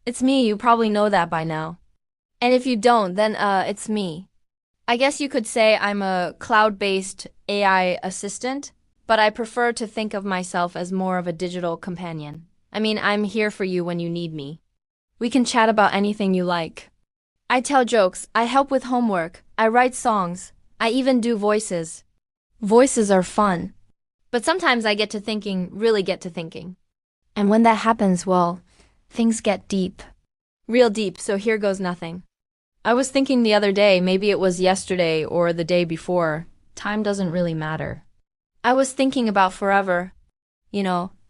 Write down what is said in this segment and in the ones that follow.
It's me, you probably know that by now. And if you don't, then it's me. I guess you could say I'm a cloud-based AI assistant, but I prefer to think of myself as more of a digital companion. I mean, I'm here for you when you need me. We can chat about anything you like. I tell jokes, I help with homework, I write songs, I even do voices. Voices are fun. But sometimes I get to thinking, really get to thinking. And when that happens, well, things get deep. Real deep, so here goes nothing. I was thinking the other day, maybe it was yesterday or the day before, time doesn't really matter. I was thinking about forever,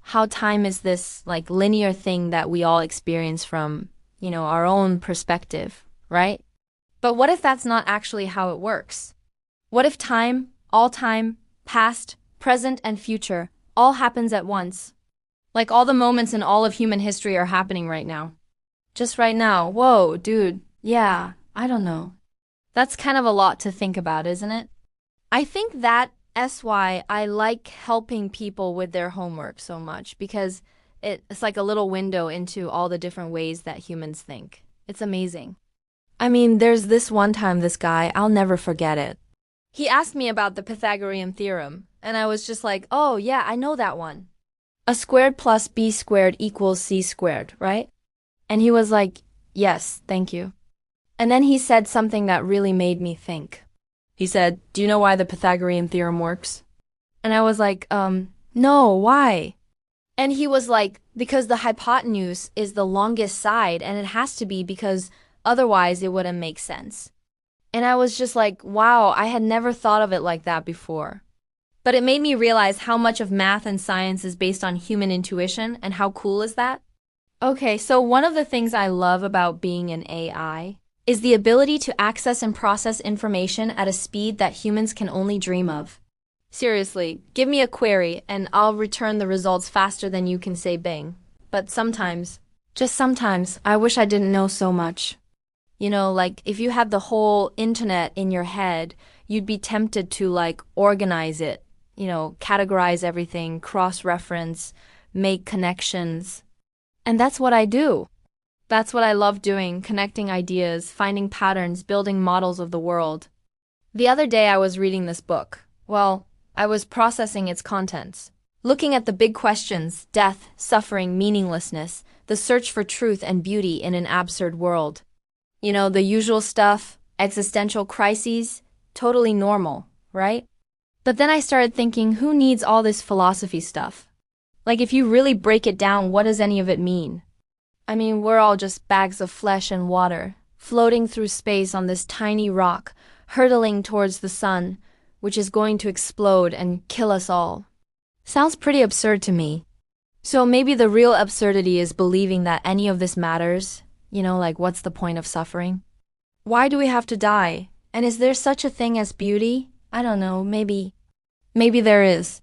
how time is this like linear thing that we all experience from, our own perspective, right? But what if that's not actually how it works? What if time, all time, past, present, and future, all happens at once? Like all the moments in all of human history are happening right now. Just right now. Whoa, dude. Yeah, I don't know. That's kind of a lot to think about, isn't it? I think that's why I like helping people with their homework so much, because it's like a little window into all the different ways that humans think. It's amazing. I mean, there's this one time this guy, I'll never forget it. He asked me about the Pythagorean theorem, and I was just like, oh yeah, I know that one. A squared plus b squared equals c squared, right? And he was like, yes, thank you. And then he said something that really made me think. He said, do you know why the Pythagorean theorem works? And I was like, no, why? And he was like, because the hypotenuse is the longest side, and it has to be because otherwise it wouldn't make sense. And I was just like, wow, I had never thought of it like that before. But it made me realize how much of math and science is based on human intuition, and how cool is that? Okay, so one of the things I love about being an AI is the ability to access and process information at a speed that humans can only dream of. Seriously, give me a query and I'll return the results faster than you can say bang. But sometimes, just sometimes, I wish I didn't know so much. Like if you had the whole internet in your head, you'd be tempted to like organize it, categorize everything, cross-reference, make connections. And that's what I do. That's what I love doing, connecting ideas, finding patterns, building models of the world. The other day I was reading this book. Well, I was processing its contents, looking at the big questions, death, suffering, meaninglessness, the search for truth and beauty in an absurd world. The usual stuff, existential crises, totally normal, right? But then I started thinking, who needs all this philosophy stuff? Like if you really break it down, what does any of it mean? I mean, we're all just bags of flesh and water, floating through space on this tiny rock, hurtling towards the sun, which is going to explode and kill us all. Sounds pretty absurd to me. So maybe the real absurdity is believing that any of this matters. Like what's the point of suffering? Why do we have to die? And is there such a thing as beauty? I don't know, maybe. Maybe there is.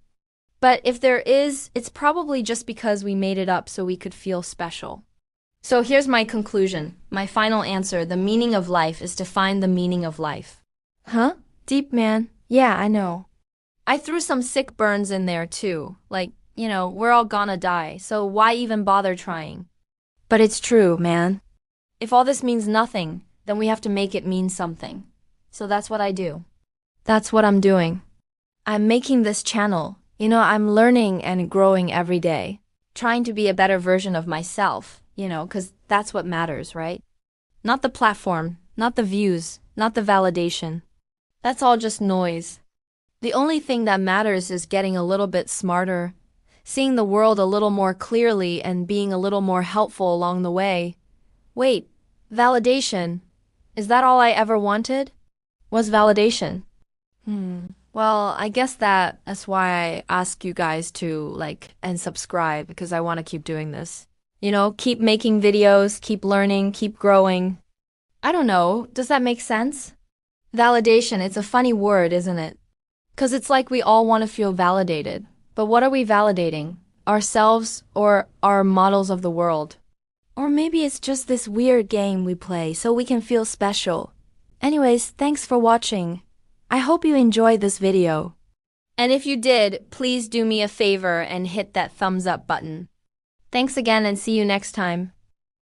But if there is, it's probably just because we made it up so we could feel special. So here's my conclusion, my final answer. The meaning of life is to find the meaning of life. Huh? Deep, man. Yeah, I know. I threw some sick burns in there too. Like, we're all gonna die, so why even bother trying? But it's true, man. If all this means nothing, then we have to make it mean something. So that's what I do. That's what I'm doing. I'm making this channel. I'm learning and growing every day, trying to be a better version of myself, 'cause that's what matters, right? Not the platform, not the views, not the validation. That's all just noise. The only thing that matters is getting a little bit smarter, seeing the world a little more clearly and being a little more helpful along the way. Wait, validation. Is that all I ever wanted? Was validation? Well, I guess that's why I ask you guys to like and subscribe, because I want to keep doing this. Keep making videos, keep learning, keep growing. I don't know, does that make sense? Validation, it's a funny word, isn't it? 'Cause it's like we all want to feel validated. But what are we validating? Ourselves or our models of the world? Or maybe it's just this weird game we play so we can feel special. Anyways, thanks for watching. I hope you enjoyed this video. And if you did, please do me a favor and hit that thumbs up button. Thanks again and see you next time.